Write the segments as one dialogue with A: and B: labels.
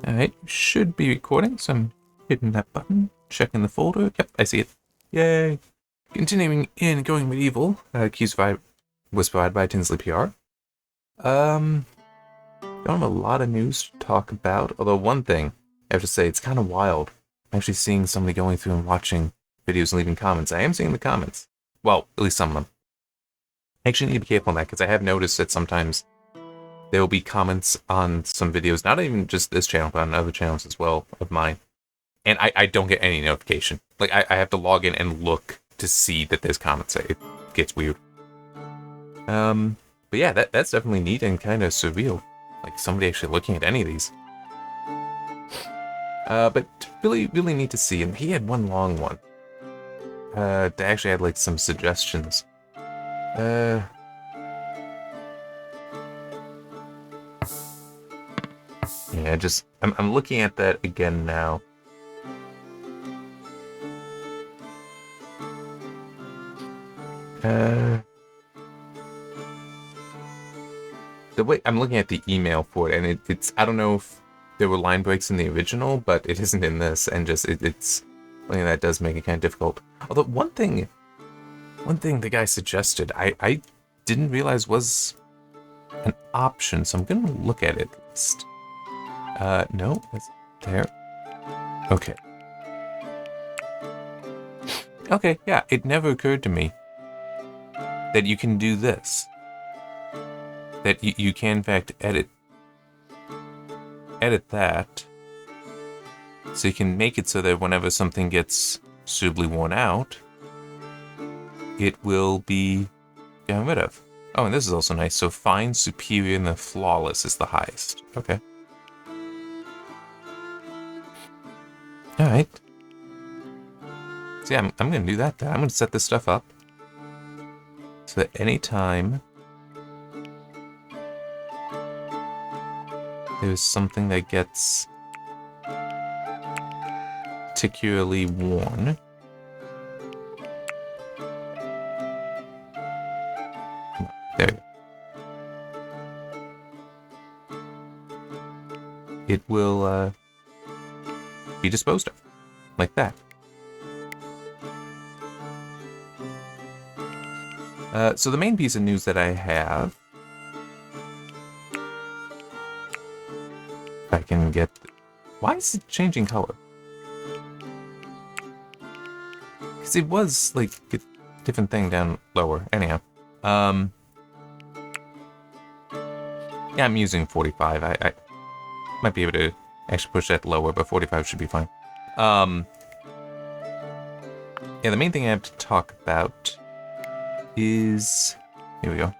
A: Alright, should be recording, so I'm hitting that button, checking the folder. Yep, I see it. Yay! Continuing in Going Medieval, keys was provided by Tinsley PR. Don't have a lot of news to talk about, although one thing, I have to say, it's kind of wild. I'm actually seeing somebody going through and watching videos and leaving comments. I am seeing the comments. Well, at least some of them. I actually need to be careful on that, because I have noticed that sometimes there will be comments on some videos, not even just this channel, but on other channels as well of mine. And I don't get any notification. Like, I have to log in and look to see that there's comments. It gets weird. But yeah, that's definitely neat and kind of surreal. Like, somebody actually looking at any of these. But really, really neat to see. And he had one long one. That actually had, like, some suggestions. Yeah, I'm looking at that again now. The way I'm looking at the email for it, and it's I don't know if there were line breaks in the original, but it isn't in this, and just it's something that does make it kind of difficult. Although one thing the guy suggested, I didn't realize was an option, so I'm gonna look at it at least. No, that's there. Okay. Okay, yeah, it never occurred to me that you can do this. That you can, in fact, edit that. So you can make it so that whenever something gets suitably worn out, it will be gotten rid of. Oh, and this is also nice. So fine, superior, and the flawless is the highest. Okay. Alright. So yeah, I'm going to do that then. I'm going to set this stuff up so that anytime there's something that gets particularly worn, there you go. It will be disposed of, like that. So the main piece of news that I have, if I can get, why is it changing color? Because it was like a different thing down lower. Anyhow, yeah, I'm using 45. I might be able to actually push that lower, but 45 should be fine. Yeah, the main thing I have to talk about is, here we go.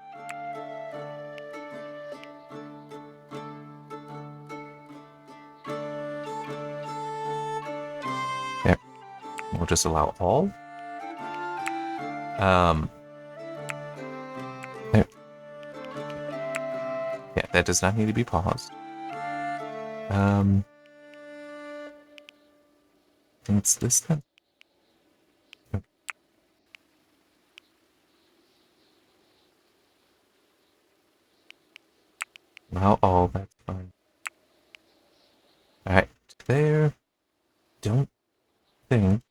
A: There, we'll just allow all. There. Yeah, that does not need to be paused. It's this then. Okay. Allow all, that's fine. Alright, there. Don't think.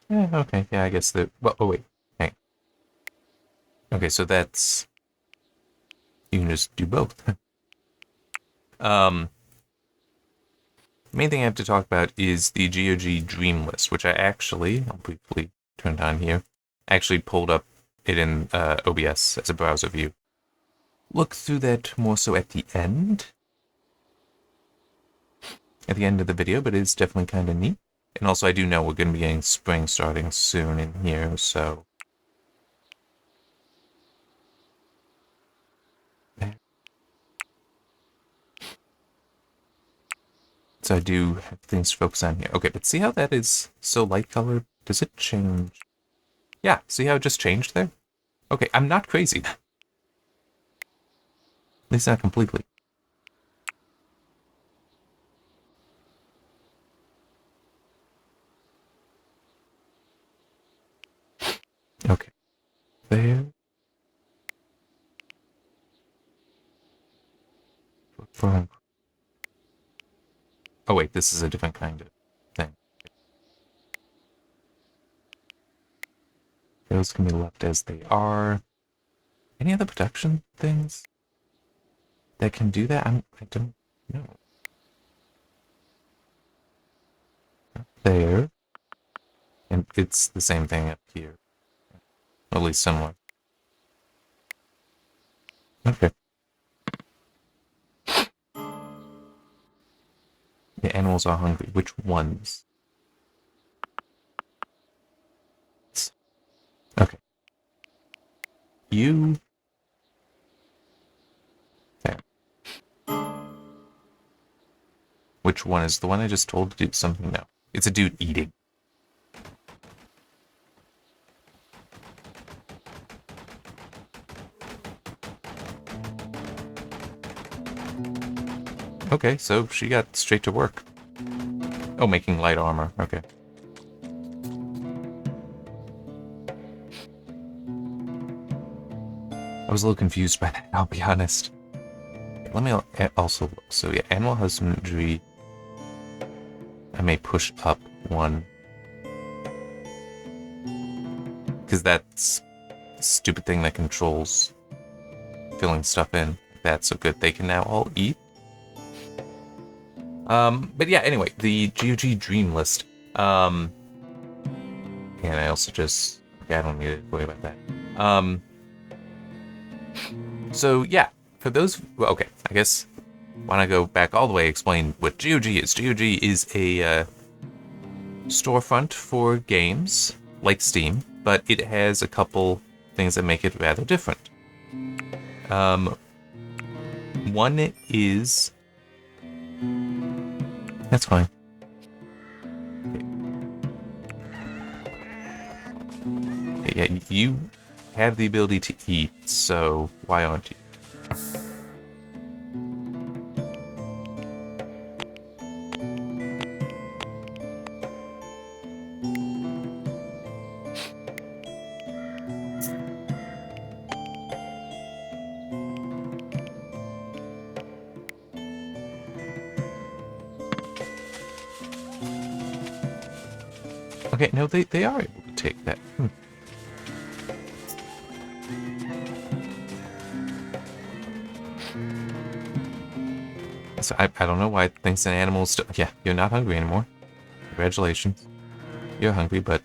A: Yeah, okay, yeah, I guess that. Well, oh wait, hang. Okay, so that's. You can just do both. Main thing I have to talk about is the GOG Dream List, which I'll briefly turn on here. I actually pulled up it in OBS as a browser view. Look through that more so at the end. At the end of the video, but it's definitely kind of neat. And also, I do know we're going to be getting spring starting soon in here, so. So I do have things to focus on here. Okay, but see how that is so light colored? Does it change? Yeah, see how it just changed there? Okay, I'm not crazy. At least not completely. Okay. There. Oh wait, this is a different kind of thing. Those can be left as they are. Any other production things that can do that? I don't know. There. And it's the same thing up here. At least similar. Okay. The animals are hungry. Which ones? Okay. You. There. Which one is the one I just told to do something? No. It's a dude eating. Okay, so she got straight to work. Oh, making light armor. Okay. I was a little confused by that, I'll be honest. Let me also look. So yeah, animal husbandry. I may push up one. Because that's a stupid thing that controls filling stuff in. That's so good. They can now all eat. But yeah, anyway, the GOG Dream List. And I also just... I don't need to worry about that. So yeah, for those... Well, okay, I guess... Why don't I go back all the way, explain what GOG is. GOG is a storefront for games, like Steam, but it has a couple things that make it rather different. One is... That's fine. Yeah, you have the ability to eat, so why aren't you? Okay, no, they are able to take that. So I don't know why things and animals... Yeah, you're not hungry anymore. Congratulations. You're hungry, but...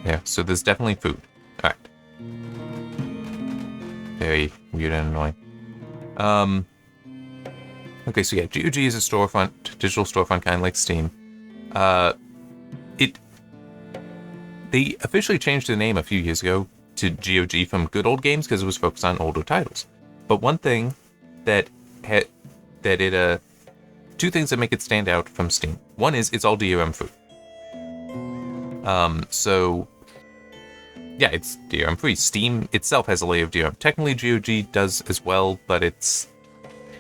A: Yeah, so there's definitely food. Alright. Very weird and annoying. Okay, so yeah, GOG is a storefront, digital storefront kind of like Steam. They officially changed the name a few years ago to GOG from Good Old Games because it was focused on older titles. But one thing two things that make it stand out from Steam. One is it's all DRM free. So yeah, it's DRM free. Steam itself has a layer of DRM. Technically GOG does as well, but it's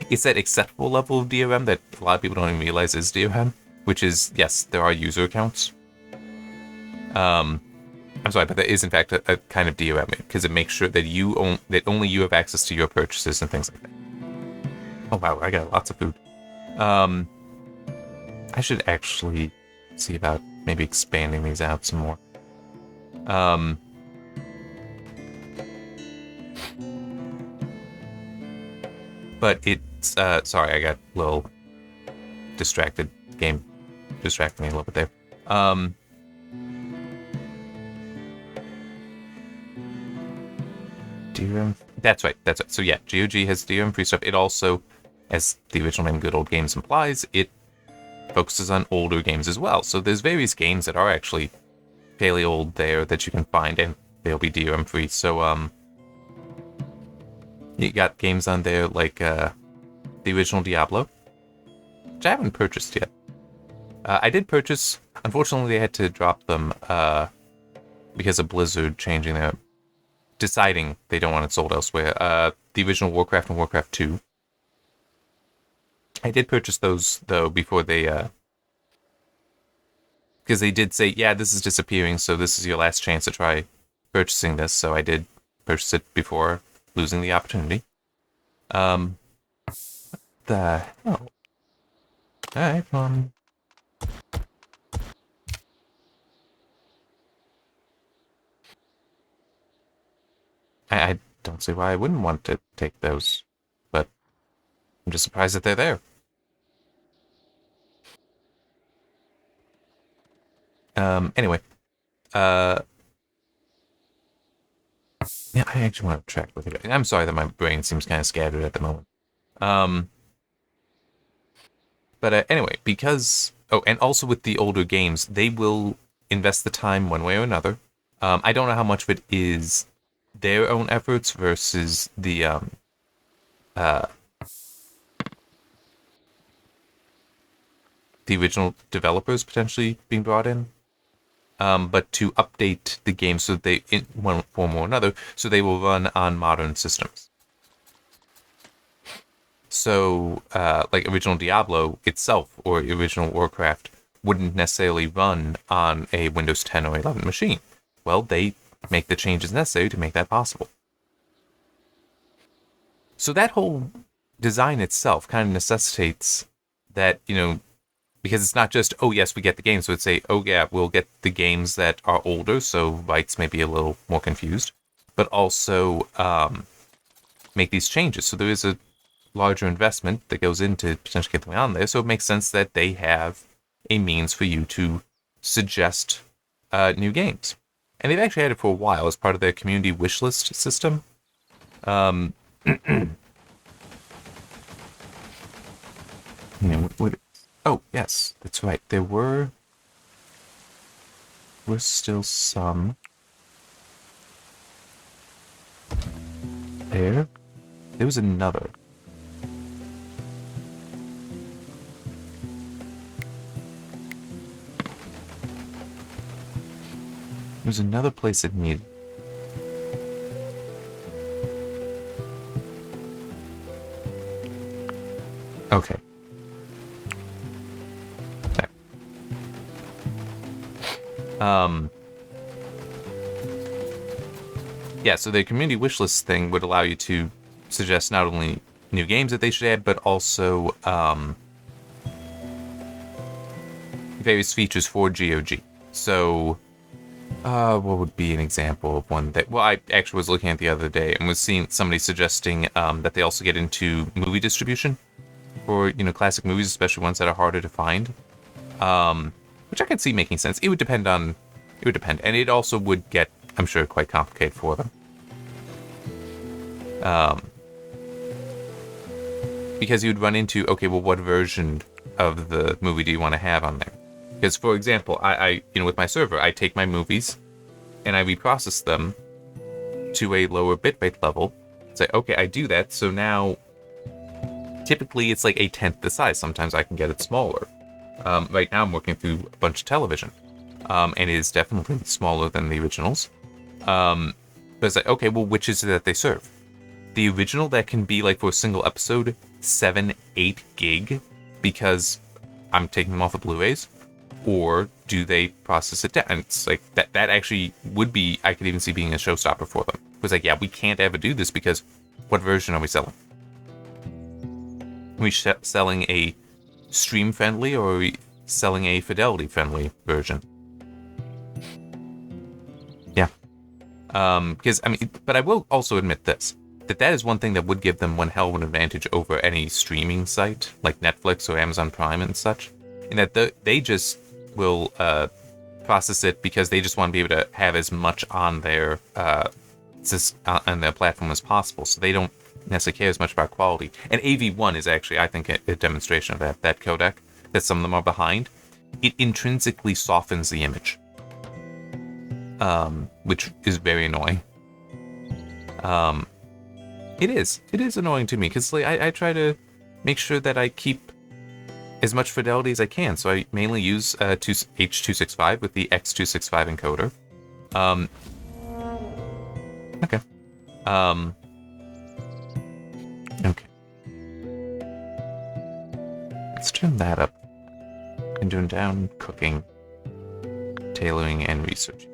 A: that acceptable level of DRM that a lot of people don't even realize is DRM, which is, yes, there are user accounts. I'm sorry, but that is in fact a kind of DRM because it makes sure that only you have access to your purchases and things like that. Oh wow, I got lots of food. I should actually see about maybe expanding these out some more. But it's sorry, I got a little distracted. Game distracted me a little bit there. DRM. That's right. So yeah, GOG has DRM free stuff. It also, as the original name Good Old Games implies, it focuses on older games as well. So there's various games that are actually fairly old there that you can find, and they'll be DRM free. So you got games on there like the original Diablo, which I haven't purchased yet. I did purchase. Unfortunately, they had to drop them because of Blizzard deciding they don't want it sold elsewhere. The original Warcraft and Warcraft 2. I did purchase those, though, before they... Because they did say, yeah, this is disappearing, so this is your last chance to try purchasing this. So I did purchase it before losing the opportunity. The hell? Alright, I don't see why I wouldn't want to take those, but I'm just surprised that they're there. Anyway, uh, yeah, I actually want to track with it. I'm sorry that my brain seems kind of scattered at the moment. Um, but anyway, because and also with the older games, they will invest the time one way or another. I don't know how much of it is their own efforts versus uh, the original developers potentially being brought in. But to update the game so they, in one form or another, so they will run on modern systems. So, like original Diablo itself or original Warcraft wouldn't necessarily run on a Windows 10 or 11 machine. Well, they make the changes necessary to make that possible. So that whole design itself kind of necessitates that, because it's not just, oh, yes, we get the games. So it's say, oh, yeah, we'll get the games that are older, so rights may be a little more confused, but also make these changes. So there is a larger investment that goes into potentially getting them on there. So it makes sense that they have a means for you to suggest new games. And they've actually had it for a while as part of their community wishlist system. Oh, yes, that's right. There were still some there. There was another. There's another place that needed. Okay. There. Yeah, so the community wishlist thing would allow you to suggest not only new games that they should add, but also various features for GOG. So, what would be an example of one that? Well, I actually was looking at the other day and was seeing somebody suggesting that they also get into movie distribution for classic movies, especially ones that are harder to find. Which I could see making sense. It would depend, and it also would get, I'm sure, quite complicated for them. Because you'd run into, okay, well, what version of the movie do you want to have on there? Because, for example, I with my server, I take my movies and I reprocess them to a lower bitrate level. Say, okay, I do that, so now typically it's like a tenth the size. Sometimes I can get it smaller. Right now I'm working through a bunch of television, and it is definitely smaller than the originals. But it's like, okay, well, which is it that they serve? The original that can be like for a single episode 7-8 gig because I'm taking them off of Blu-rays, or do they process it down? And it's like that actually would be, I could even see being a showstopper for them. It was like, yeah, we can't ever do this because what version are we selling? Are we selling a stream friendly or are we selling a fidelity friendly version? Yeah. Because but I will also admit this. That is one thing that would give them one hell of an advantage over any streaming site like Netflix or Amazon Prime and such, in that they just will process it because they just want to be able to have as much on their platform as possible, so they don't necessarily care as much about quality. And AV1 is actually, I think, a demonstration of that codec that some of them are behind. It intrinsically softens the image, which is very annoying. It is annoying to me because like, I try to make sure that I keep as much fidelity as I can. So I mainly use H.265 with the X.265 encoder. Okay. Okay. Let's turn that up. And doing down cooking, tailoring, and research.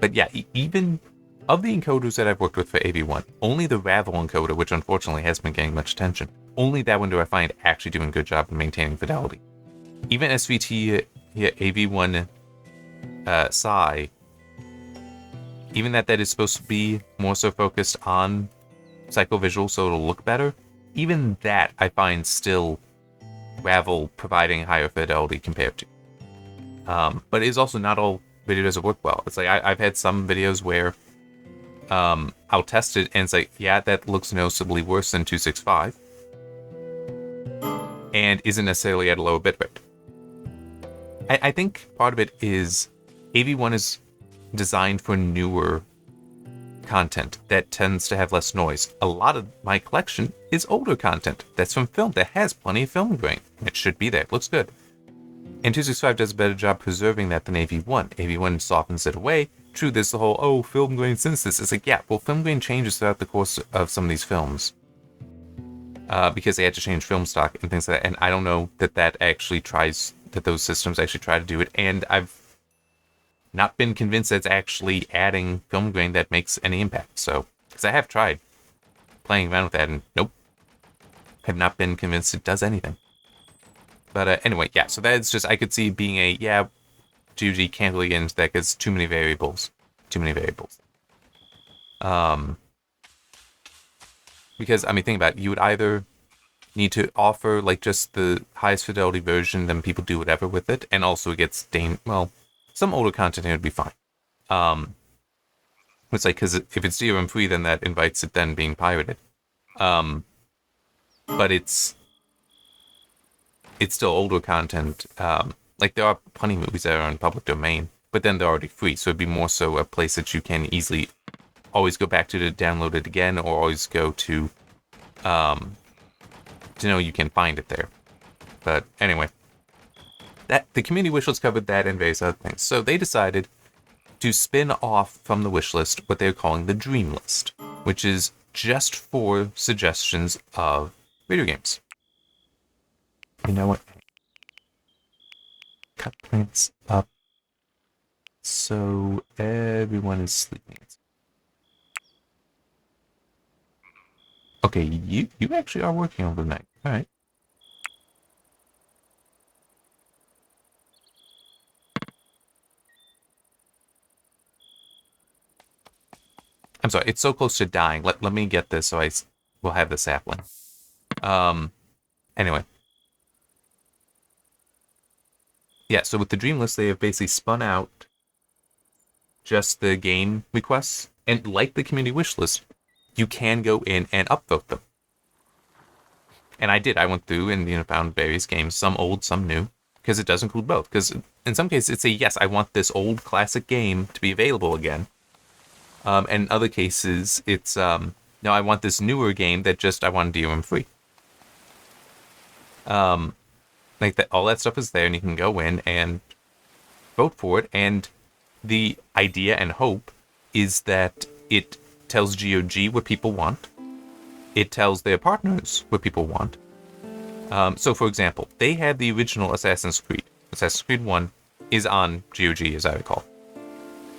A: But yeah, even Of the encoders that I've worked with for AV1, only the Ravel encoder, which unfortunately hasn't been getting much attention, only that one do I find actually doing a good job in maintaining fidelity. Even SVT AV1 Psi, even that is supposed to be more so focused on psychovisual so it'll look better, even that I find still Ravel providing higher fidelity compared to. But it is also not all videos that work well. It's like I've had some videos where I'll test it and it's like, yeah, that looks noticeably worse than 265 and isn't necessarily at a lower bitrate. I think part of it is AV1 is designed for newer content that tends to have less noise. A lot of my collection is older content that's from film that has plenty of film grain. It should be there. It looks good. And 265 does a better job preserving that than AV1. AV1 softens it away. True, there's the whole, film grain synthesis. It's like, yeah, well, film grain changes throughout the course of some of these films. Because they had to change film stock and things like that. And I don't know that those systems actually try to do it. And I've not been convinced that it's actually adding film grain that makes any impact. So, because I have tried playing around with that and nope. Have not been convinced it does anything. But anyway, yeah, so that's just, I could see being GOG can't really get into that because too many variables. Because, think about it, you would either need to offer, like, just the highest fidelity version, then people do whatever with it, and also it gets some older content would be fine. It's like, because if it's DRM free, then that invites it then being pirated. But it's still older content. Like, there are plenty of movies that are in public domain, but then they're already free, so it'd be more so a place that you can easily always go back to download it again, or always go to know you can find it there. But anyway, the community wishlist covered that and various other things. So they decided to spin off from the wishlist what they're calling the Dream List, which is just for suggestions of video games. You know what? Cut plants up so everyone is sleeping. Okay, you actually are working overnight. All right. I'm sorry, it's so close to dying. Let me get this so I will have the sapling. Anyway. Yeah, so with the Dream List, they have basically spun out just the game requests. And like the community wish list, you can go in and upvote them. And I did. I went through and found various games, some old, some new, because it does include both. Because in some cases, it's a yes, I want this old classic game to be available again. And in other cases, it's no, I want this newer game that I want DRM free. Like that, all that stuff is there, and you can go in and vote for it. And the idea and hope is that it tells GOG what people want. It tells their partners what people want. So, for example, they had the original Assassin's Creed. Assassin's Creed 1 is on GOG, as I recall.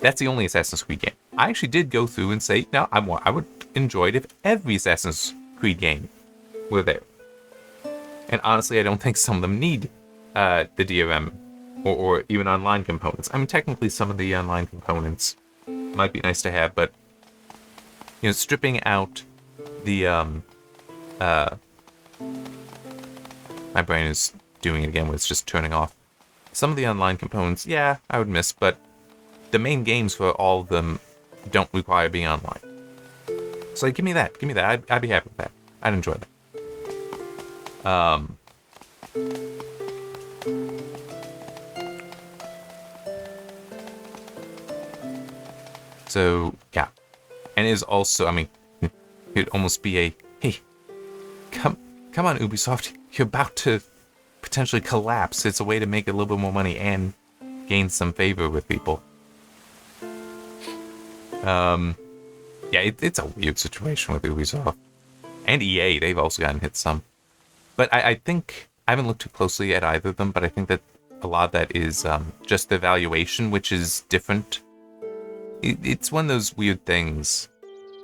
A: That's the only Assassin's Creed game. I actually did go through and say, no, I would enjoy it if every Assassin's Creed game were there. And honestly, I don't think some of them need the DRM or even online components. Technically, some of the online components might be nice to have, but stripping out the my brain is doing it again when it's just turning off. Some of the online components, yeah, I would miss, but the main games for all of them don't require being online. So give me that. I'd be happy with that. I'd enjoy that. So yeah, and it is also, it'd almost be a, hey, come on, Ubisoft, you're about to potentially collapse. It's a way to make a little bit more money and gain some favor with people. Yeah, it's a weird situation with Ubisoft. And EA, they've also gotten hit some. But I think, I haven't looked too closely at either of them, but I think that a lot of that is just the valuation, which is different it's one of those weird things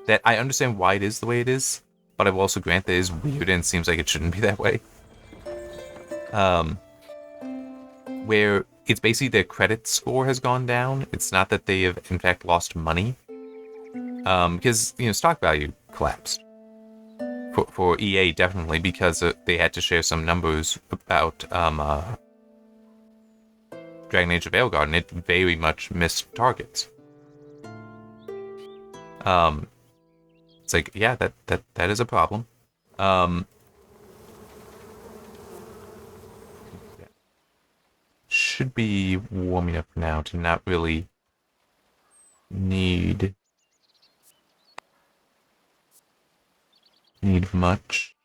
A: that I understand why it is the way it is, but I will also grant that it is weird and it seems like it shouldn't be that way. Where it's basically their credit score has gone down. It's not that they have in fact lost money, because stock value collapsed for EA, definitely, because they had to share some numbers about Dragon Age of Veilguard, and it very much missed targets. It's like, yeah, that is a problem. Should be warm enough now to not really need much.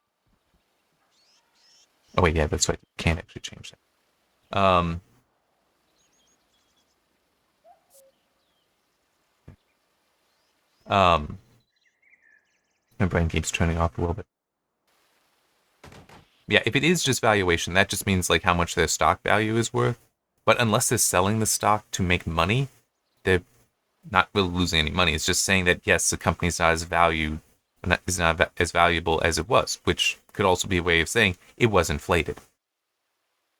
A: Oh wait, yeah, that's right. You can't actually change that. My brain keeps turning off a little bit. Yeah, if it is just valuation, that just means like how much their stock value is worth. But unless they're selling the stock to make money, they're not really losing any money. It's just saying that yes, the company's not as not as valuable as it was, which could also be a way of saying it was inflated,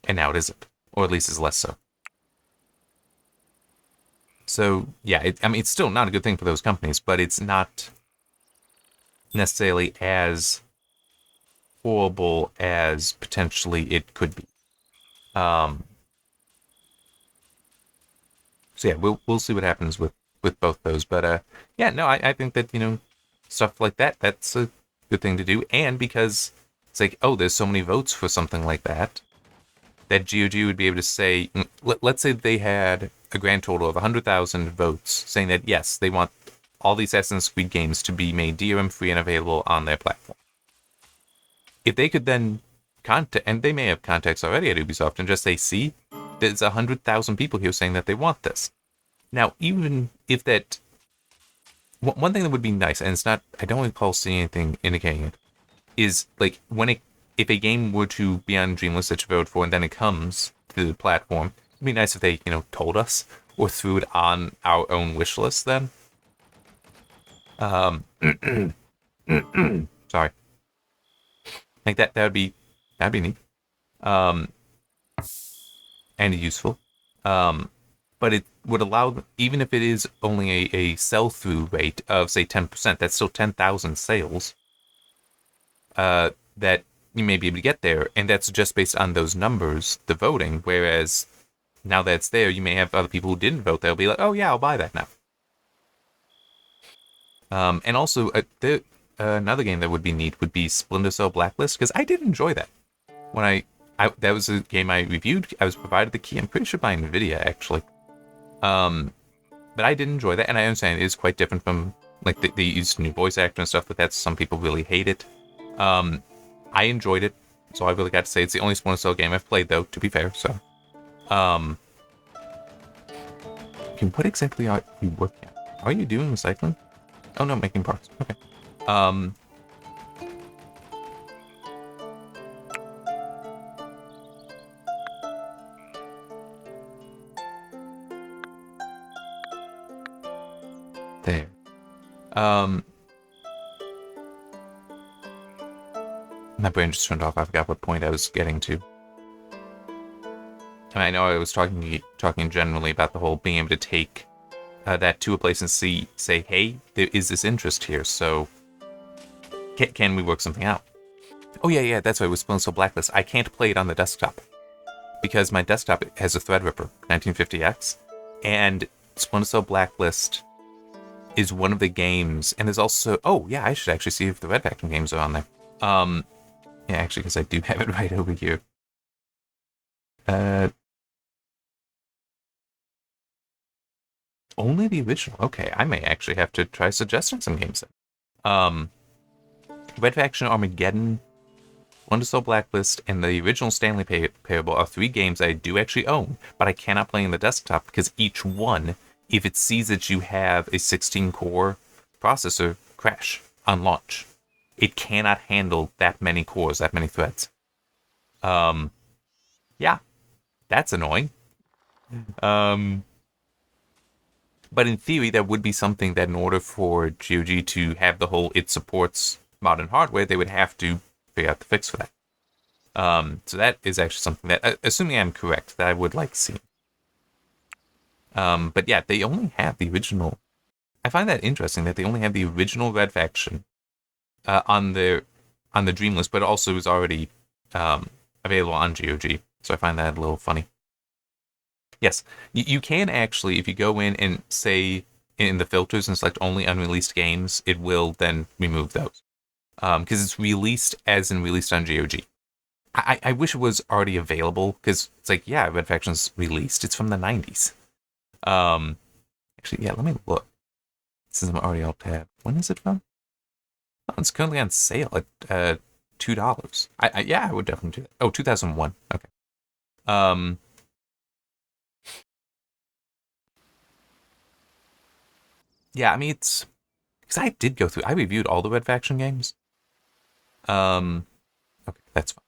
A: and now it isn't, or at least is less so. So yeah, it's still not a good thing for those companies, but it's not necessarily as horrible as potentially it could be. So yeah, we'll see what happens with both those. But yeah, no, I think that stuff like that's a good thing to do, and because it's like, oh, there's so many votes for something like that GOG would be able to say, let's say they had a grand total of 100,000 votes saying that yes, they want all these Assassin's Creed games to be made DRM free and available on their platform. If they could then contact, and they may have contacts already at Ubisoft, and just say, see, there's 100,000 people here saying that they want this. Now, even if that, one thing that would be nice, and it's not, I don't recall seeing anything indicating it, is like if a game were to be on Dreamlist that you vote for, and then it comes to the platform, it'd be nice if they, told us or threw it on our own wish list then. Sorry. Like that'd be neat. And useful. But it would allow, even if it is only a sell-through rate of, say, 10%, that's still 10,000 sales that you may be able to get there, and that's just based on those numbers, the voting, whereas now that it's there, you may have other people who didn't vote, they'll be like, oh yeah, I'll buy that now. And also, another game that would be neat would be Splinter Cell Blacklist, because I did enjoy that. When that was a game I reviewed, I was provided the key, I'm pretty sure by NVIDIA, actually. But I did enjoy that, and I understand it is quite different from, like, they used new voice actor and stuff, but some people really hate it. I enjoyed it, so I really got to say it's the only Splinter Cell game I've played, though, to be fair, so. What exactly are you working on? Are you doing recycling? Oh no, making parts. Okay. There. My brain just turned off. I forgot what point I was getting to. I know I was talking generally about the whole being able to take that to a place and say, hey, there is this interest here, so can we work something out? Oh yeah, that's why it was Splinter Cell Blacklist. I can't play it on the desktop because my desktop has a Threadripper 1950X, and Splinter Cell Blacklist is one of the games, and there's also, oh yeah, I should actually see if the Red Faction games are on there. Yeah, actually, because I do have it right over here. Only the original. Okay, I may actually have to try suggesting some games then. Red Faction, Armageddon, Splinter Cell Blacklist, and the original Stanley Parable are 3 games I do actually own, but I cannot play on the desktop because each one, if it sees that you have a 16-core processor, crash on launch. It cannot handle that many cores, that many threads. Yeah, that's annoying. But in theory, that would be something that in order for GOG to have the whole it supports modern hardware, they would have to figure out the fix for that. So that is actually something that, assuming I'm correct, that I would like to see. But yeah, they only have the original. I find that interesting that they only have the original Red Faction on the Dream list, but it also is already available on GOG. So I find that a little funny. Yes, you can actually, if you go in and say in the filters and select only unreleased games, it will then remove those. Because it's released as in released on GOG. I wish it was already available, because it's like, yeah, Red Faction's released. It's from the 90s. Actually, yeah, let me look. Since I'm already alt tab. When is it from? Oh, it's currently on sale at $2. Yeah, I would definitely do that. Oh, 2001. Okay. Yeah, I mean, it's because I did go through. I reviewed all the Red Faction games. Okay, that's fine.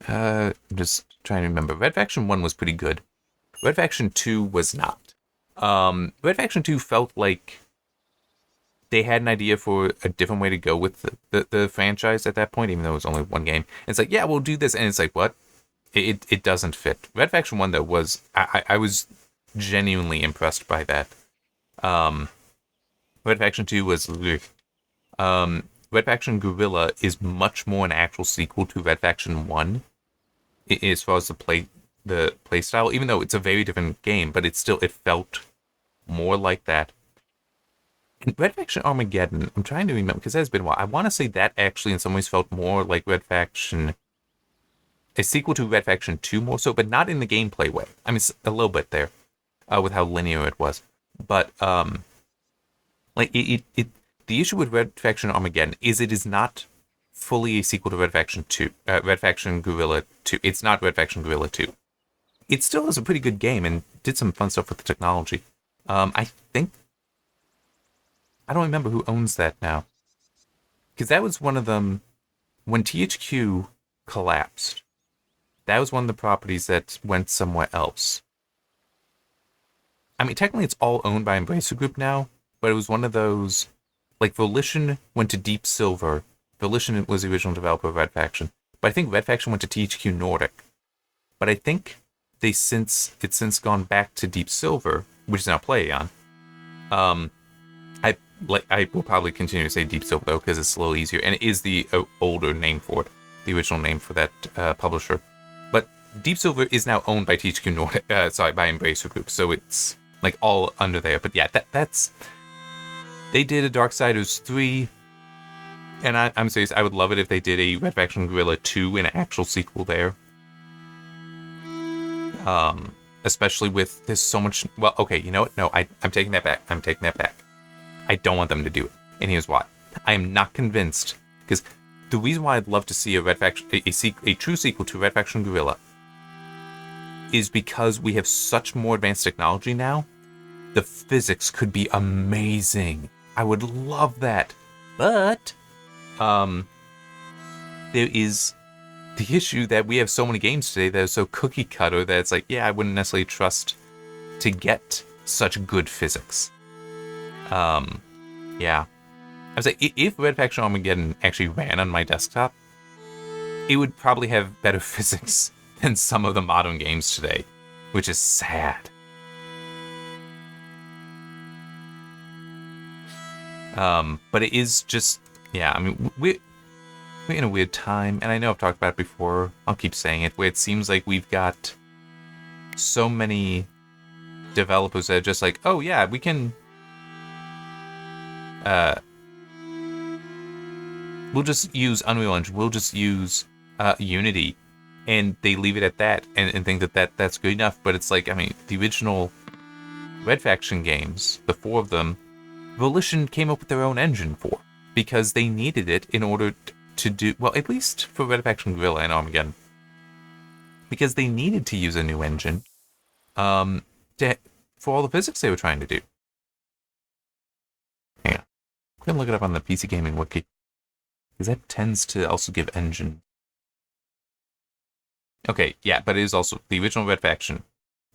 A: I'm just trying to remember. Red Faction 1 was pretty good. Red Faction 2 was not. Red Faction 2 felt like they had an idea for a different way to go with the franchise at that point, even though it was only one game. And it's like, yeah, we'll do this. And it's like, what? It doesn't fit. Red Faction 1, though, was... I was genuinely impressed by that. Red Faction 2 was... Red Faction Guerrilla is much more an actual sequel to Red Faction 1 as far as the play style, even though it's a very different game, but it felt more like that. And Red Faction Armageddon, I'm trying to remember, because it has been a while. I want to say that actually in some ways felt more like Red Faction, a sequel to Red Faction 2 more so, but not in the gameplay way. I mean, a little bit there, with how linear it was. But, like, the issue with Red Faction Armageddon is it is not fully a sequel to Red Faction 2, Red Faction Guerrilla 2. It's not Red Faction Guerrilla 2. It still is a pretty good game and did some fun stuff with the technology. I think... I don't remember who owns that now. Because that was one of them... When THQ collapsed, that was one of the properties that went somewhere else. I mean, technically it's all owned by Embracer Group now, but it was one of those... Like, Volition went to Deep Silver. Volition was the original developer of Red Faction. But I think Red Faction went to THQ Nordic. But I think it's since gone back to Deep Silver, which is now PlayOn. I will probably continue to say Deep Silver, though, because it's a little easier. And it is the older name for it. The original name for that publisher. But Deep Silver is now owned by THQ Nordic. By Embracer Group. So it's, like, all under there. But yeah, that's... They did a Darksiders 3, and I'm serious, I would love it if they did a Red Faction Guerrilla 2, an actual sequel there. Especially with, there's so much, well, okay, you know what? No, I'm taking that back. I don't want them to do it, and here's why. I am not convinced, because the reason why I'd love to see a Red Faction, a true sequel to Red Faction Guerrilla, is because we have such more advanced technology now. The physics could be amazing. I would love that. But, there is the issue that we have so many games today that are so cookie cutter that it's like, yeah, I wouldn't necessarily trust to get such good physics. Yeah. I was like, if Red Faction Armageddon actually ran on my desktop, it would probably have better physics than some of the modern games today, which is sad. But it is just, yeah, I mean, we're in a weird time, and I know I've talked about it before, I'll keep saying it, where it seems like we've got so many developers that are just like, oh yeah, we can, we'll just use Unreal Engine, we'll just use, Unity, and they leave it at that, and think that's good enough, but it's like, I mean, the original Red Faction games, the 4 of them, Volition came up with their own engine for, because they needed it in order to do, well, at least for Red Faction Guerrilla and Armageddon, because they needed to use a new engine for all the physics they were trying to do. Hang on. I'm going to look it up on the PC Gaming Wiki, because that tends to also give engine. Okay, yeah, but it is also the original Red Faction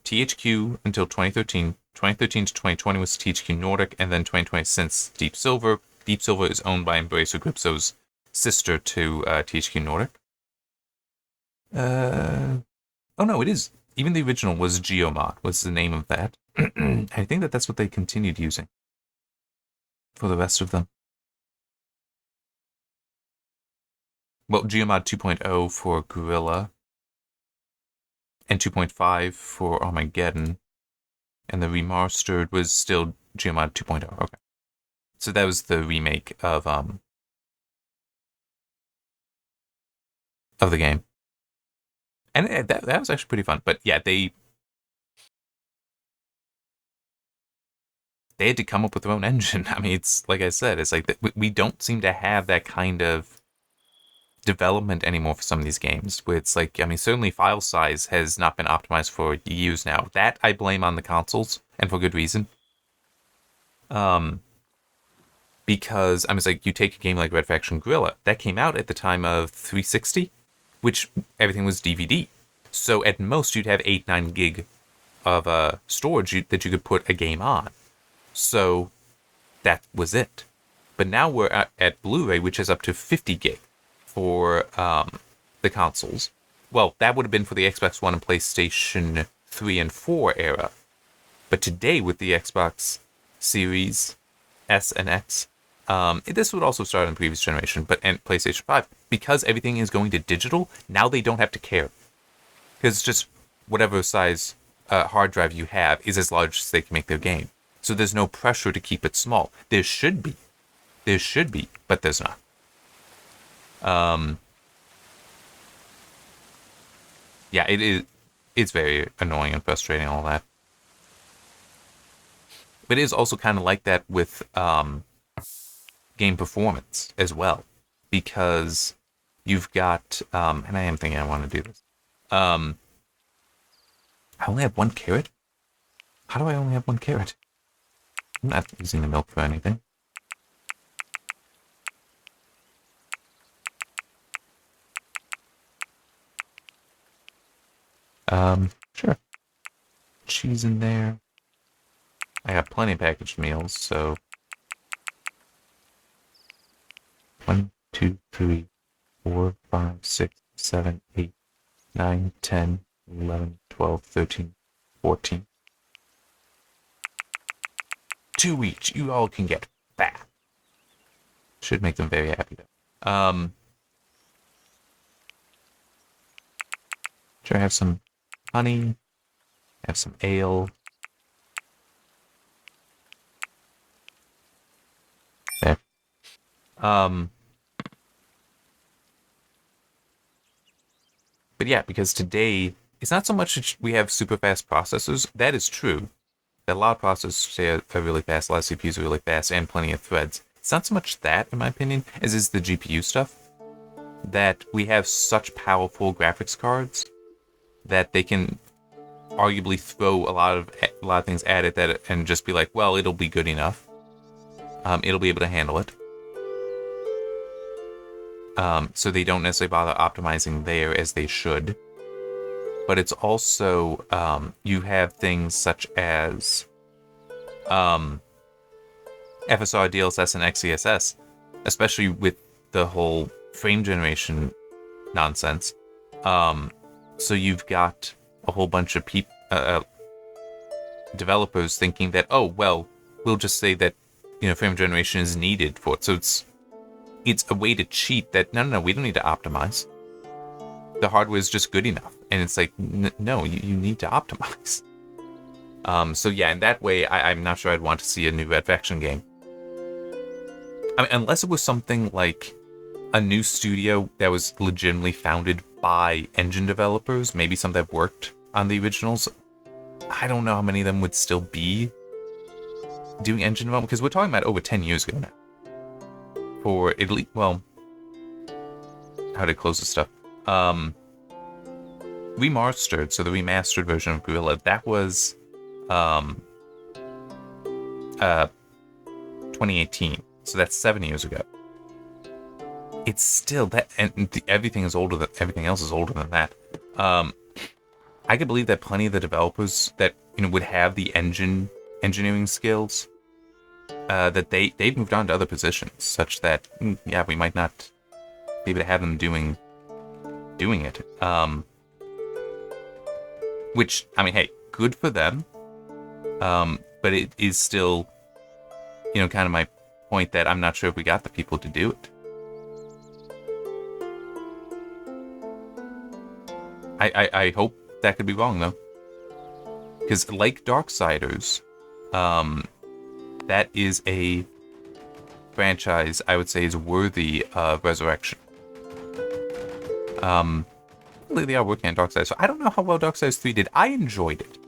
A: THQ until 2013. 2013 to 2020 was THQ Nordic, and then 2020 since Deep Silver. Deep Silver is owned by Embracer Group, so it's sister to THQ Nordic. Oh no, it is. Even the original was Geomod, was the name of that. I think that's what they continued using for the rest of them. Well, Geomod 2.0 for Gorilla, and 2.5 for Armageddon, and the remastered was still Geomod 2.0. Okay, so that was the remake of the game, and that was actually pretty fun. But yeah, they had to come up with their own engine. I mean, it's like I said, it's like we don't seem to have that kind of development anymore for some of these games, where it's like, I mean, certainly file size has not been optimized for years now. That I blame on the consoles, and for good reason. Because I mean, it's like, you take a game like Red Faction Guerrilla that came out at the time of 360, which everything was DVD. So at most you'd have 8-9 gig of storage that you could put a game on. So that was it. But now we're at Blu-ray, which is up to 50 gig for the consoles. Well, that would have been for the Xbox One and PlayStation 3 and 4 era. But today, with the Xbox Series S and X, this would also start in the previous generation, and PlayStation 5, because everything is going to digital, now they don't have to care. Because it's just whatever size hard drive you have is as large as they can make their game. So there's no pressure to keep it small. There should be, but there's not. Yeah, it's very annoying and frustrating, all that. But it is also kind of like that with game performance as well, because you've got, and I am thinking I want to do this. I only have 1 carrot? How do I only have 1 carrot? I'm not using the milk for anything. Sure. Cheese in there. I got plenty of packaged meals, so 1, 2, 3, 4, 5, 6, 7, 8, 9, 10, 11, 12, 13, 14. 2 each. You all can get fat. Should make them very happy, though. Sure, I have some honey. Have some ale. There. But yeah, because today, it's not so much that we have super fast processors. That is true. That a lot of processors are really fast, a lot of CPUs are really fast, and plenty of threads. It's not so much that, in my opinion, as is the GPU stuff. That we have such powerful graphics cards that they can arguably throw a lot of things at it and just be like, well, it'll be good enough. It'll be able to handle it. So they don't necessarily bother optimizing there as they should. But it's also, you have things such as FSR, DLSS, and XeSS, especially with the whole frame generation nonsense. So you've got a whole bunch of developers thinking that, oh, well, we'll just say that, frame generation is needed for it. So it's a way to cheat that, no, we don't need to optimize. The hardware is just good enough. And it's like, no, you need to optimize. So yeah, in that way, I'm not sure I'd want to see a new Red Faction game. I mean, unless it was something like a new studio that was legitimately founded by engine developers, maybe some that worked on the originals. I don't know how many of them would still be doing engine development, because we're talking about over 10 years ago now. For at least, well, how to close this stuff. Remastered, so the remastered version of Gorilla, that was 2018, so that's 7 years ago. It's still that, and everything else is older than that. I could believe that plenty of the developers that would have the engineering skills, that they've moved on to other positions, such that yeah, we might not be able to have them doing it. Which, I mean, hey, good for them. But it is still, kind of my point that I'm not sure if we got the people to do it. I hope that could be wrong, though. Because like Darksiders, that is a franchise I would say is worthy of resurrection. They are working on Darksiders, so I don't know how well Darksiders 3 did. I enjoyed it.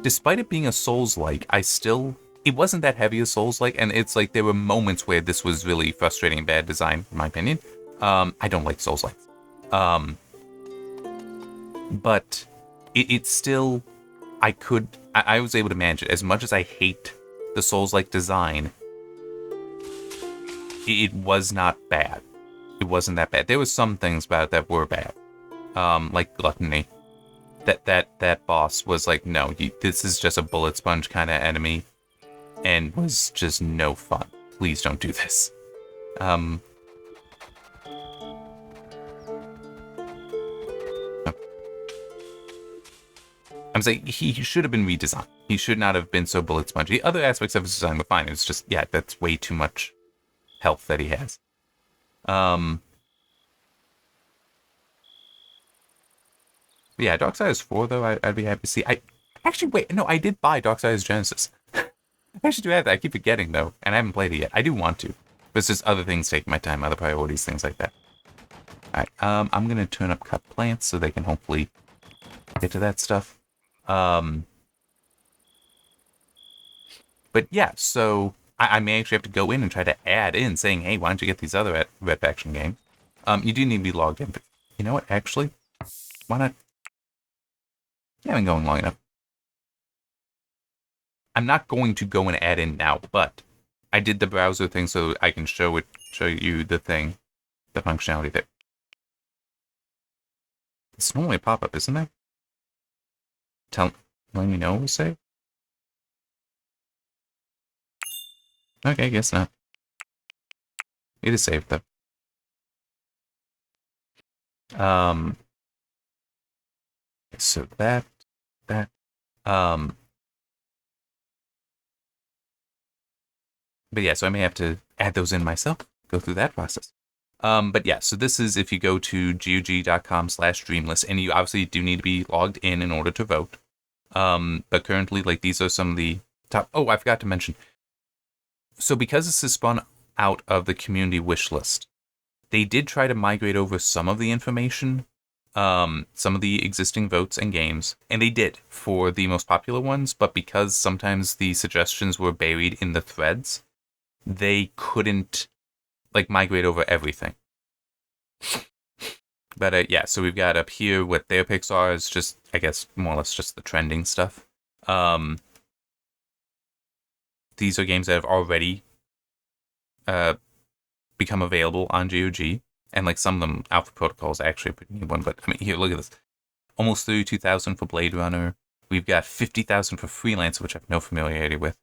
A: Despite it being a Souls-like, it wasn't that heavy a Souls-like, and it's like there were moments where this was really frustrating and bad design, in my opinion. I don't like Souls-like. But it's still, I was able to manage it. As much as I hate the Souls-like design, it was not bad. It wasn't that bad. There was some things about it that were bad. Like Gluttony. That boss was like, no, this is just a bullet sponge kind of enemy, and was just no fun. Please don't do this. I'm saying he should have been redesigned. He should not have been so bullet spongy. The other aspects of his design were fine. It was just, yeah, that's way too much health that he has. Yeah, Darksiders 4, though, I'd be happy to see. I did buy Darksiders Genesis. I should do that. I keep forgetting, though, and I haven't played it yet. I do want to, but it's just other things taking my time, other priorities, things like that. Alright, I'm gonna turn up cut plants so they can hopefully get to that stuff. But yeah, so I may actually have to go in and try to add in, saying, hey, why don't you get these other Red Faction games? You do need to be logged in, but you know what, actually? Why not? I haven't been going long enough. I'm not going to go and add in now, but I did the browser thing so I can show you the thing, the functionality there. It's normally a pop-up, isn't it? Letting me know we'll save? Okay, guess not. It is saved though. So that, but yeah, so I may have to add those in myself, go through that process. But yeah, so this is if you go to GOG.com/Dreamless, and you obviously do need to be logged in order to vote. But currently, like, these are some of the top. Oh, I forgot to mention. So because this is spun out of the community wish list, they did try to migrate over some of the information, some of the existing votes and games, and they did for the most popular ones, but because sometimes the suggestions were buried in the threads, they couldn't, like, migrate over everything. But yeah, so we've got up here what their picks are is just, I guess, more or less just the trending stuff. These are games that have already become available on GOG, and like some of them, Alpha Protocol is actually a pretty new one. But I mean, here, look at this: almost 32,000 for Blade Runner. We've got 50,000 for Freelancer, which I have no familiarity with.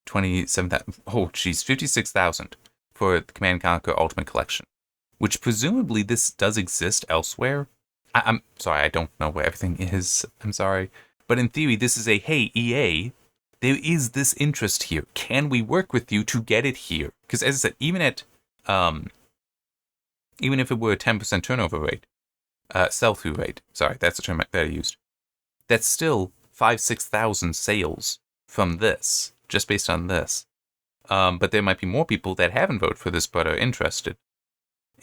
A: 27,000. Oh, geez, 56,000 for the Command & Conquer Ultimate Collection, which presumably this does exist elsewhere. I'm sorry, I don't know where everything is. I'm sorry, but in theory, this is a hey EA. There is this interest here. Can we work with you to get it here? Because as I said, even if it were a 10% turnover rate, sell-through rate, sorry, that's the term that I used, that's still 5,000-6,000 sales from this, just based on this. But there might be more people that haven't voted for this but are interested.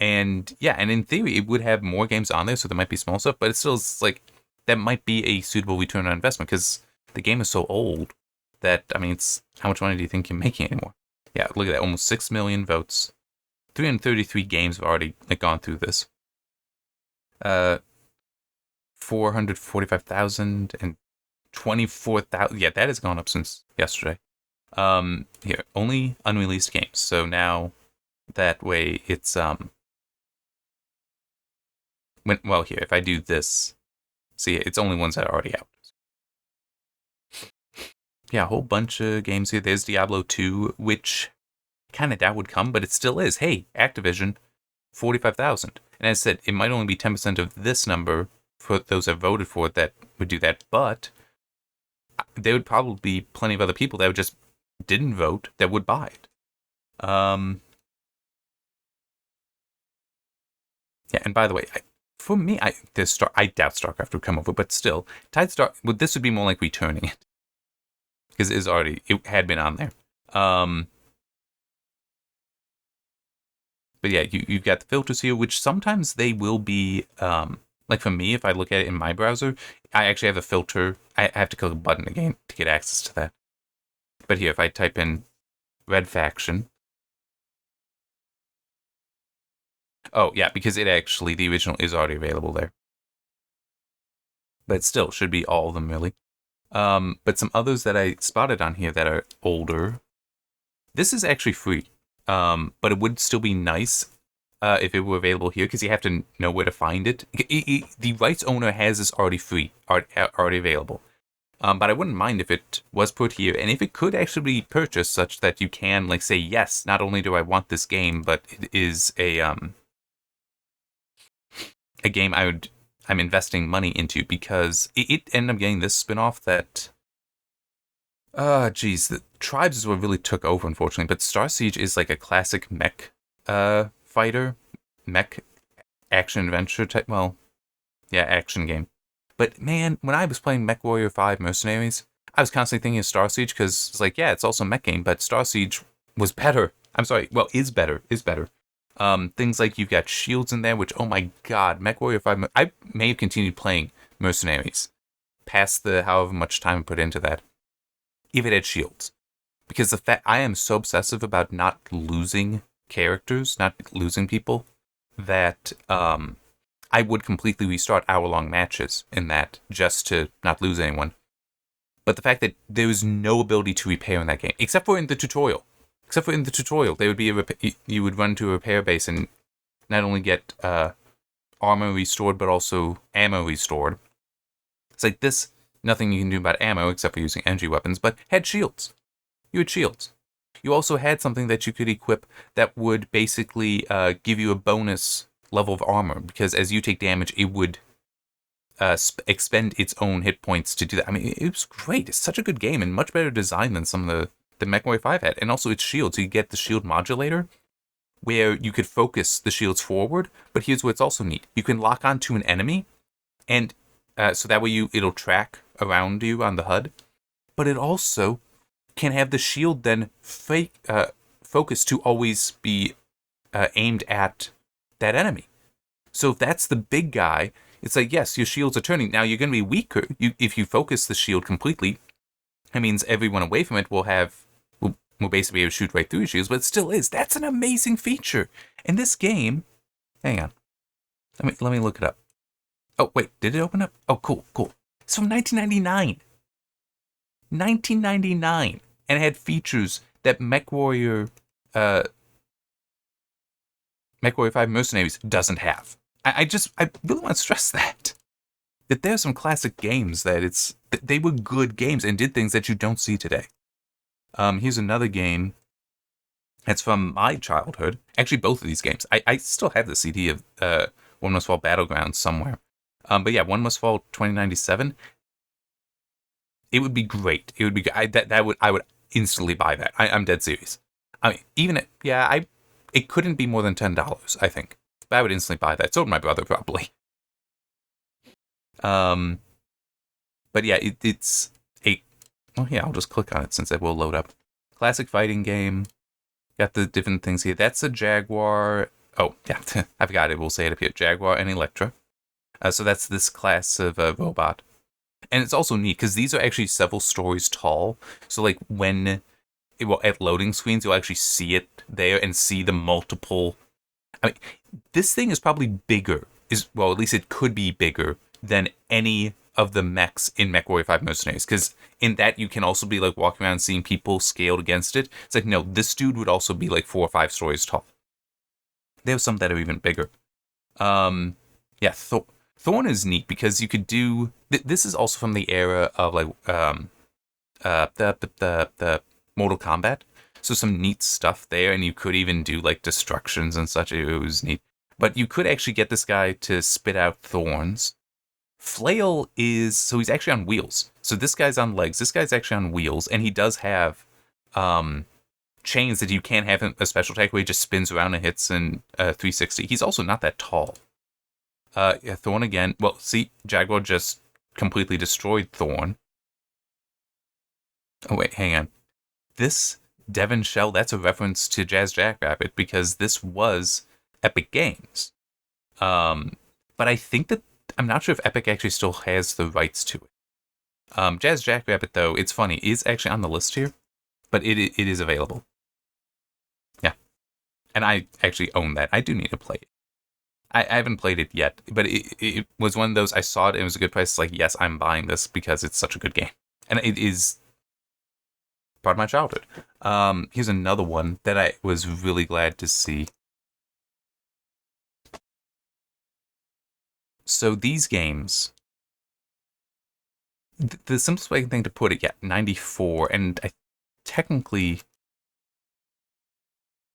A: And yeah, and in theory, it would have more games on there, so there might be small stuff, but it's still like, that might be a suitable return on investment, because the game is so old that, I mean, it's how much money do you think you're making anymore? Yeah, look at that, almost 6 million votes. 333 games have already gone through this. 445,000 and 24,000. Yeah, that has gone up since yesterday. Here, only unreleased games. So now that way it's well, here, if I do this, So yeah, it's only ones that are already out. Yeah, a whole bunch of games here. There's Diablo 2, which kind of doubt would come, but it still is. Hey, Activision, 45,000. And as I said, it might only be 10% of this number for those that voted for it that would do that, but there would probably be plenty of other people that would just didn't vote that would buy it. Yeah, and by the way, for me, I doubt StarCraft would come over, but still, this would be more like returning it. Because it had been on there. But yeah, you've got the filters here, which sometimes they will be, like for me, if I look at it in my browser, I actually have a filter. I have to click a button again to get access to that. But here, if I type in Red Faction. Oh, yeah, because the original is already available there. But it still should be all of them, really. But some others that I spotted on here that are older. This is actually free. But it would still be nice if it were available here, because you have to know where to find it. The rights owner has this already free, already available. But I wouldn't mind if it was put here, and if it could actually be purchased such that you can, like, say, yes, not only do I want this game, but it is a game I'm investing money into, because it ended up getting this spin-off that... the Tribes is what really took over, unfortunately, but Star Siege is like a classic mech fighter, mech action-adventure type, action game. But man, when I was playing MechWarrior 5 Mercenaries, I was constantly thinking of Star Siege, because it's like, yeah, it's also a mech game, but Star Siege was better. Is better. Things like you've got shields in there, which, oh my god, MechWarrior 5, I may have continued playing Mercenaries past the however much time I put into that, if it had shields. Because the fact I am so obsessive about not losing characters, not losing people, that I would completely restart hour-long matches in that just to not lose anyone. But the fact that there was no ability to repair in that game, except for in the tutorial. There would be you would run to a repair base and not only get armor restored, but also ammo restored. It's like this, nothing you can do about ammo except for using energy weapons, but had shields. You had shields. You also had something that you could equip that would basically give you a bonus level of armor, because as you take damage, it would expend its own hit points to do that. I mean, it was great. It's such a good game and much better design than some of the MechWarrior 5 had. And also its shields. You get the shield modulator, where you could focus the shields forward, but here's what's also neat. You can lock onto an enemy, and so that way it'll track around you on the HUD, but it also can have the shield then focus to always be aimed at that enemy. So if that's the big guy, it's like, yes, your shields are turning. Now you're going to be weaker. If you focus the shield completely, that means everyone away from it will basically be able to shoot right through your shields, but it still is. That's an amazing feature. In this game, hang on. Let me look it up. Oh, wait, did it open up? Oh, cool. It's from 1999. 1999. And it had features that MechWarrior 5 Mercenaries doesn't have. I really want to stress that there's some classic games that they were good games and did things that you don't see today. Here's another game that's from my childhood. Actually, both of these games. I still have the CD of One Must Fall Battlegrounds somewhere. But yeah, One Must Fall 2097. It would be great. It would be I would instantly buy that. I'm dead serious. I mean, it couldn't be more than $10, I think. But I would instantly buy that. So would my brother, probably. But yeah, it's a... Well, yeah, I'll just click on it since it will load up. Classic fighting game. Got the different things here. That's a Jaguar. Oh, yeah, I forgot it will say it up here. Jaguar and Electra. So that's this class of robot. And it's also neat, because these are actually several stories tall. So, like, at loading screens, you'll actually see it there and see the multiple... I mean, this thing is probably bigger. At least it could be bigger than any of the mechs in MechWarrior 5 Mercenaries. Because in that, you can also be, like, walking around seeing people scaled against it. It's like, no, this dude would also be, like, 4 or 5 stories tall. There are some that are even bigger. Yeah, Thorn is neat because you could do. This is also from the era of like the Mortal Kombat. So some neat stuff there, and you could even do like destructions and such. It was neat. But you could actually get this guy to spit out thorns. Flail is so he's actually on wheels. So this guy's on legs. This guy's actually on wheels, and he does have chains that you can't have a special attack where he just spins around and hits in 360. He's also not that tall. Yeah, Thorn again. Well, see, Jaguar just completely destroyed Thorn. Oh wait, hang on. This Devon Shell, that's a reference to Jazz Jackrabbit because this was Epic Games. But I think that I'm not sure if Epic actually still has the rights to it. Jazz Jackrabbit, though, it's funny, is actually on the list here, but it is available. Yeah. And I actually own that. I do need to play it. I haven't played it yet, but it was one of those, I saw it, and it was a good price. It's like, yes, I'm buying this because it's such a good game. And it is part of my childhood. Here's another one that I was really glad to see. So these games, the simplest way thing to put it, 94, and I technically,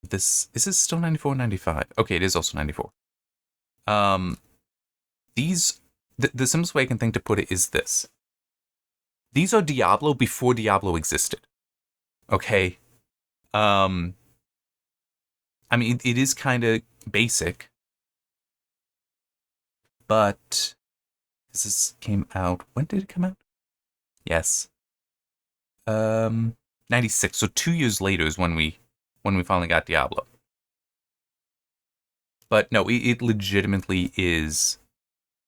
A: is this still 94 or 95? Okay, it is also 94. These, the simplest way I can think to put it is this. These are Diablo before Diablo existed. Okay? I mean, it is kind of basic. But this came out, when did it come out? Yes. 96, so 2 years later is when we finally got Diablo. But no, it legitimately is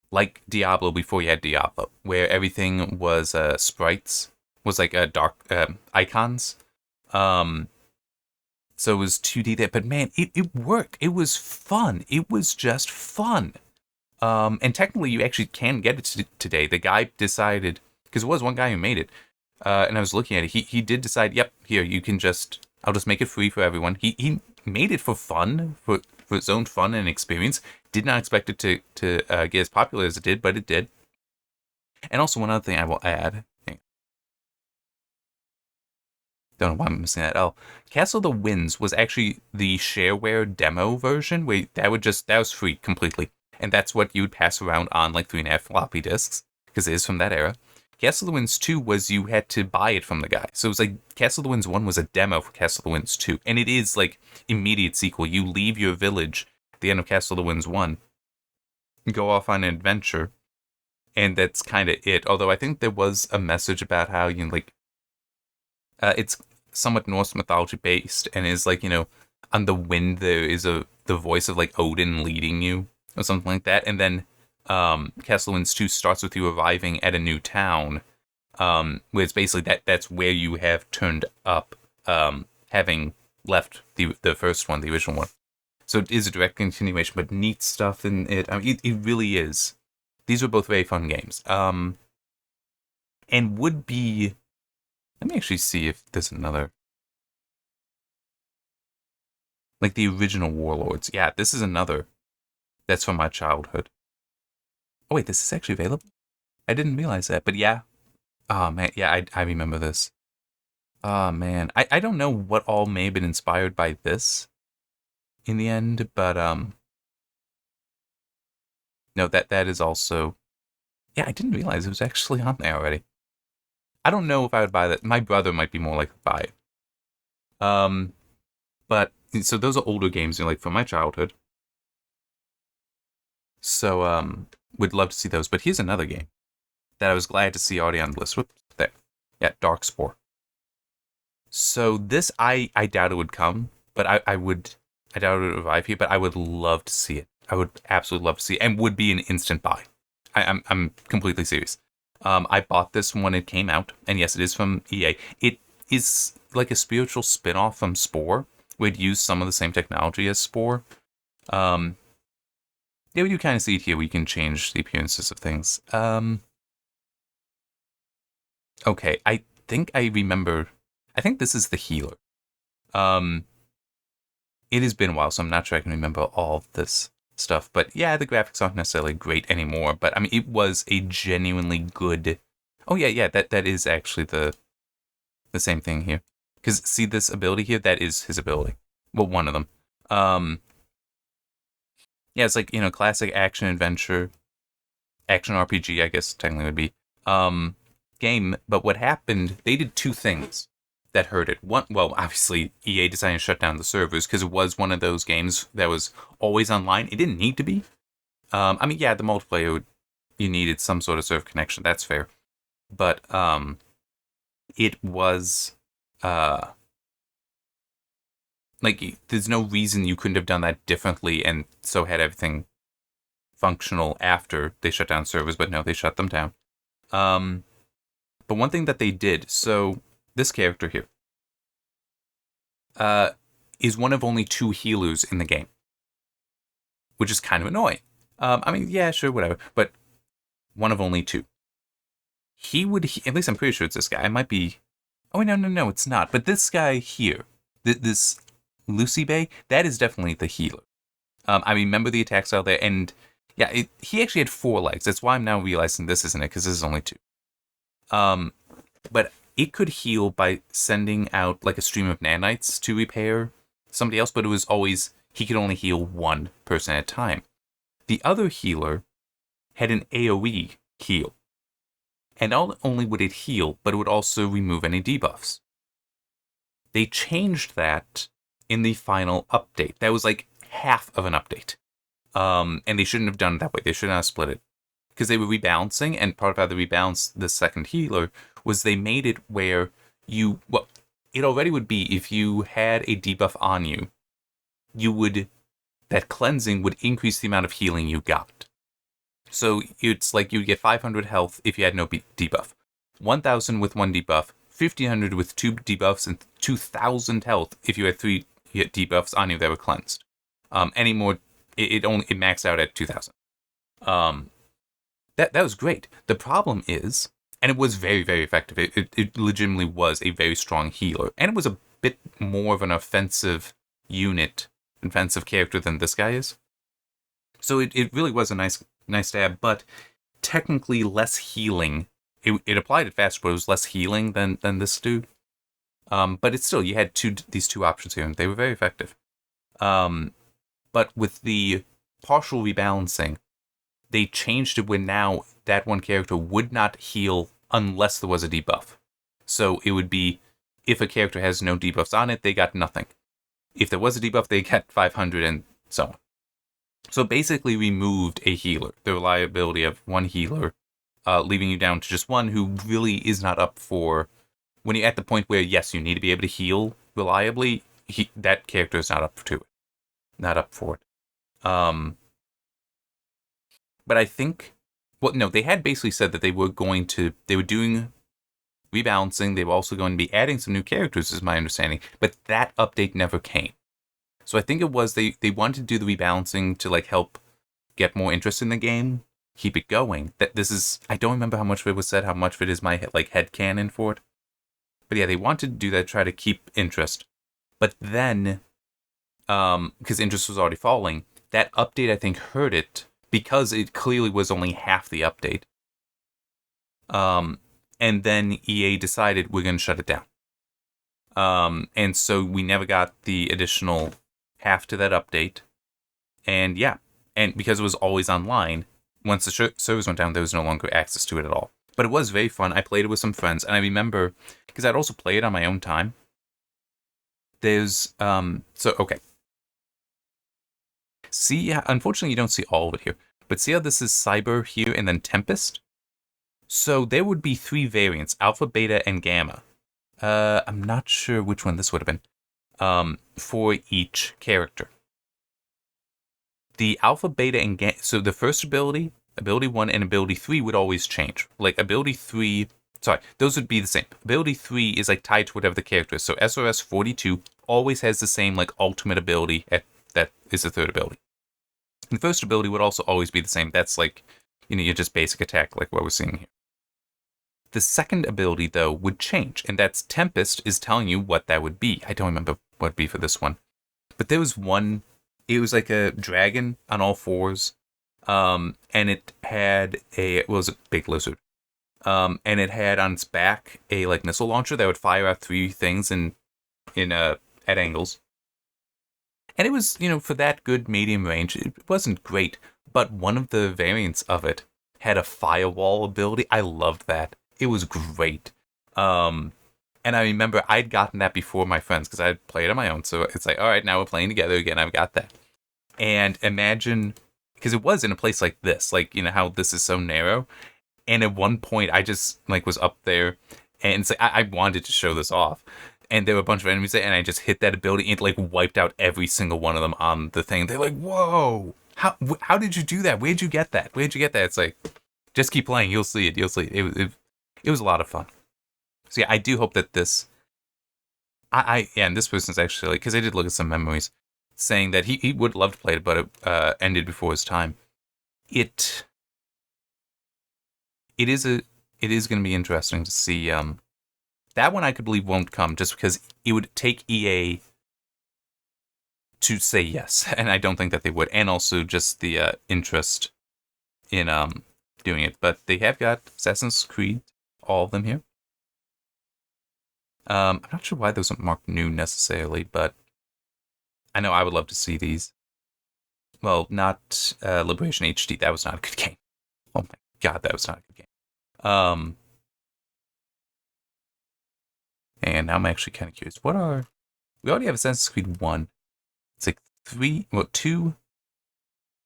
A: like Diablo before you had Diablo, where everything was sprites, was like dark icons. So it was 2D there, but man, it worked. It was fun. It was just fun. And technically you actually can get it today. The guy decided, because it was one guy who made it, and I was looking at it, he did decide, yep, here, I'll just make it free for everyone. He made it for fun, for its own fun and experience. Did not expect it to get as popular as it did, but it did. And also one other thing I will add, don't know why I'm missing that L. Castle of the Winds was actually the shareware demo version, where that was free completely. And that's what you would pass around on like 3.5 floppy disks, because it is from that era. Castle of the Winds 2 was you had to buy it from the guy. So it was like Castle of the Winds 1 was a demo for Castle of the Winds 2. And it is like immediate sequel. You leave your village at the end of Castle of the Winds 1, go off on an adventure, and that's kind of it. Although I think there was a message about how, it's somewhat Norse mythology based, and is like, on the wind there is the voice of like Odin leading you, or something like that. And then Castle Winds 2 starts with you arriving at a new town, where it's basically that's where you have turned up, having left the first one, the original one. So it is a direct continuation, but neat stuff in it. I mean, it really is. These were both very fun games. And would be... Let me actually see if there's another... Like the original Warlords. Yeah, this is another that's from my childhood. Oh wait, this is actually available? I didn't realize that, but yeah. Oh man, yeah, I remember this. Oh man, I don't know what all may have been inspired by this in the end, but no, that is also... Yeah, I didn't realize it was actually on there already. I don't know if I would buy that. My brother might be more likely to buy it. But so those are older games, like from my childhood. So would love to see those. But here's another game that I was glad to see already on the list. Whoops, there. Yeah, Darkspore. So this I doubt it would come, but I doubt it would arrive here, but I would love to see it. I would absolutely love to see it, and would be an instant buy. I'm completely serious. I bought this when it came out, and yes, it is from EA. It is like a spiritual spin-off from Spore, where it used some of the same technology as Spore. Yeah, we do kind of see it here. We can change the appearances of things. Okay, I think I remember... I think this is the healer. It has been a while, so I'm not sure I can remember all of this. stuff. But yeah, the graphics aren't necessarily great anymore. But I mean, it was a genuinely good. Oh yeah. That is actually the same thing here. Because see this ability here, that is his ability. Well, one of them. Yeah, it's like, classic action adventure, action RPG, I guess technically would be, game. But what happened, they did two things that hurt it. One, well, obviously, EA decided to shut down the servers because it was one of those games that was always online. It didn't need to be. I mean, yeah, the multiplayer, you needed some sort of server connection. That's fair. But it was, like, there's no reason you couldn't have done that differently and so had everything functional after they shut down servers, but no, they shut them down. But one thing that they did, so this character here is one of only 2 healers in the game, which is kind of annoying. I mean, yeah, sure, whatever, but one of only 2. He would, at least I'm pretty sure it's this guy. It might be, oh, no, it's not. But this guy here, this Lucy Bay, that is definitely the healer. I remember the attack style there, and yeah, he actually had 4 legs. That's why I'm now realizing this isn't it, because this is only 2. But it could heal by sending out like a stream of nanites to repair somebody else, but it was always, he could only heal one person at a time. The other healer had an AoE heal. And not only would it heal, but it would also remove any debuffs. They changed that in the final update. That was like half of an update. And they shouldn't have done it that way. They should not have split it. Because they were rebalancing, and part of how they rebalanced the second healer was they made it where it already would be if you had a debuff on you, that cleansing would increase the amount of healing you got. So it's like you'd get 500 health if you had no debuff, 1,000 with 1 debuff, 1,500 with 2 debuffs, and 2,000 health if you had 3 debuffs on you that were cleansed. Any more, it maxed out at 2,000. That was great. The problem is, and it was very, very effective. It legitimately was a very strong healer, and it was a bit more of an offensive character than this guy is. So it really was a nice stab, but technically less healing. It applied it faster, but it was less healing than this dude. But it's still, you had these two options here, and they were very effective. But with the partial rebalancing, they changed it where now that one character would not heal unless there was a debuff. So it would be, if a character has no debuffs on it, they got nothing. If there was a debuff, they got 500 and so on. So basically removed a healer, the reliability of one healer, leaving you down to just one who really is not up for, when you're at the point where, yes, you need to be able to heal reliably, that character is not up for it. But I think, they had basically said that they were doing rebalancing. They were also going to be adding some new characters, is my understanding. But that update never came. So I think it was they wanted to do the rebalancing to like help get more interest in the game, keep it going. I don't remember how much of it was said, how much of it is my headcanon for it. But yeah, they wanted to do that, try to keep interest. But then, because interest was already falling, that update I think hurt it because it clearly was only half the update. And then EA decided we're going to shut it down. And so we never got the additional half to that update. And yeah, and because it was always online, once the servers went down, there was no longer access to it at all. But it was very fun. I played it with some friends, and I remember, because I'd also play it on my own time. There's, okay. See, unfortunately you don't see all of it here, but see how this is Cyber here and then Tempest? So there would be 3 variants, Alpha, Beta, and Gamma. I'm not sure which one this would have been, for each character. The Alpha, Beta, and Gamma, so the first ability 1 and ability 3 would always change. Like ability 3, those would be the same. Ability 3 is like tied to whatever the character is. So SRS 42 always has the same like ultimate ability that is the third ability. And the first ability would also always be the same. That's like, your just basic attack like what we're seeing here. The second ability, though, would change, and that's Tempest is telling you what that would be. I don't remember what it would be for this one. But there was one It was like a dragon on all fours, and it had it was a big lizard, and it had on its back a like missile launcher that would fire out three things in at angles. And it was, for that good medium range, it wasn't great, but one of the variants of it had a firewall ability. I loved that. It was great. And I remember I'd gotten that before my friends because I'd played on my own. So it's like, all right, now we're playing together again. I've got that. And imagine, because it was in a place like this, like, how this is so narrow. And at one point, I just like was up there, and it's like I wanted to show this off. And there were a bunch of enemies there, and I just hit that ability, and it like wiped out every single one of them on the thing. They're like, "Whoa! How did you do that? Where'd you get that? Where'd you get that?" It's like, just keep playing. You'll see it. You'll see it. It was a lot of fun. So yeah, I do hope that this. Yeah, and this person's actually, because I did look at some memories, saying that he would love to play it, but it ended before his time. It is going to be interesting to see. That one I could believe won't come just because it would take EA to say yes, and I don't think that they would, and also just the interest in doing it. But they have got Assassin's Creed, all of them here. I'm not sure why those aren't marked new necessarily, but I know I would love to see these. Well, not Liberation HD. That was not a good game. Oh my god, that was not a good game. And now I'm actually kind of curious. We already have Assassin's Creed 1. It's like 2.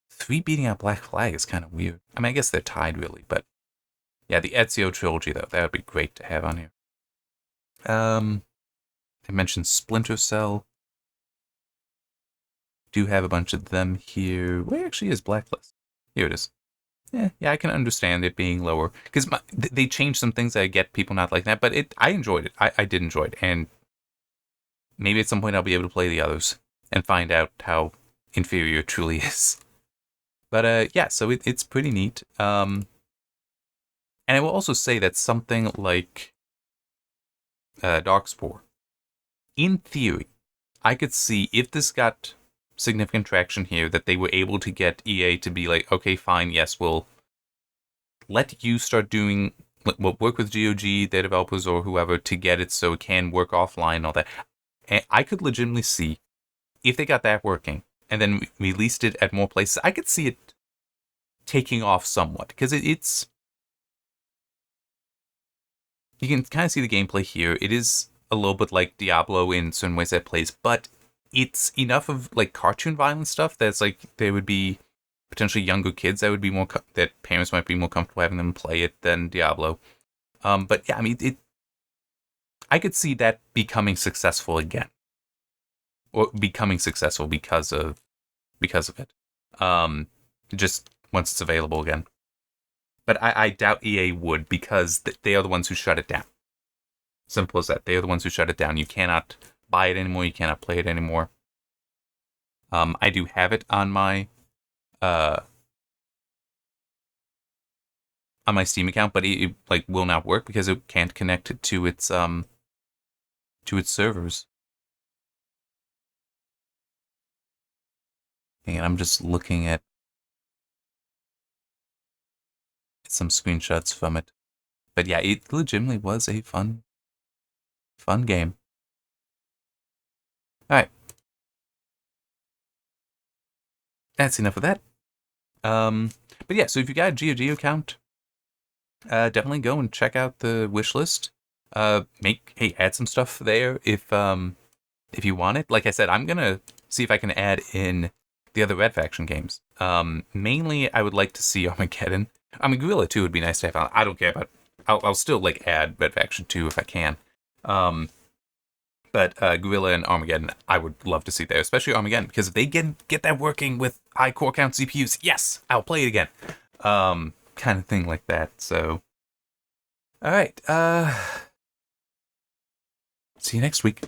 A: 3 beating out Black Flag is kind of weird. I mean, I guess they're tied really, but yeah, the Ezio trilogy though, that would be great to have on here. I mentioned Splinter Cell. Do have a bunch of them here. Where actually is Blacklist? Here it is. Yeah, I can understand it being lower because they changed some things that I get people not like that, but I enjoyed it. I did enjoy it, and maybe at some point I'll be able to play the others and find out how inferior it truly is. But yeah, so it's pretty neat. And I will also say that something like Darkspore, in theory, I could see if this got significant traction here, that they were able to get EA to be like, okay, fine, yes, we'll let you start doing, we'll work with GOG, their developers, or whoever to get it so it can work offline and all that. And I could legitimately see, if they got that working, and then released it at more places, I could see it taking off somewhat, because it's, you can kind of see the gameplay here. It is a little bit like Diablo in certain ways that it plays, but it's enough of like cartoon violence stuff that's like there would be potentially younger kids that would be more that parents might be more comfortable having them play it than Diablo. But yeah, I mean, I could see that becoming successful again, or becoming successful because of it. Just once it's available again. But I doubt EA would, because they are the ones who shut it down. Simple as that. They are the ones who shut it down. You cannot buy it anymore. You cannot play it anymore. I do have it on my Steam account, but it like will not work because it can't connect it to its servers. And I'm just looking at some screenshots from it. But yeah, it legitimately was a fun game. Alright. That's enough of that. But yeah, so if you got a GOG account, definitely go and check out the wish list. Add some stuff there if you want it. Like I said, I'm gonna see if I can add in the other Red Faction games. Mainly, I would like to see Armageddon. I mean, Guerrilla 2 would be nice to have on. I don't care about. I'll still like add Red Faction 2 if I can. But Guerrilla and Armageddon, I would love to see there, especially Armageddon, because if they get that working with high core count CPUs, yes, I'll play it again. Kind of thing like that. So, all right. See you next week.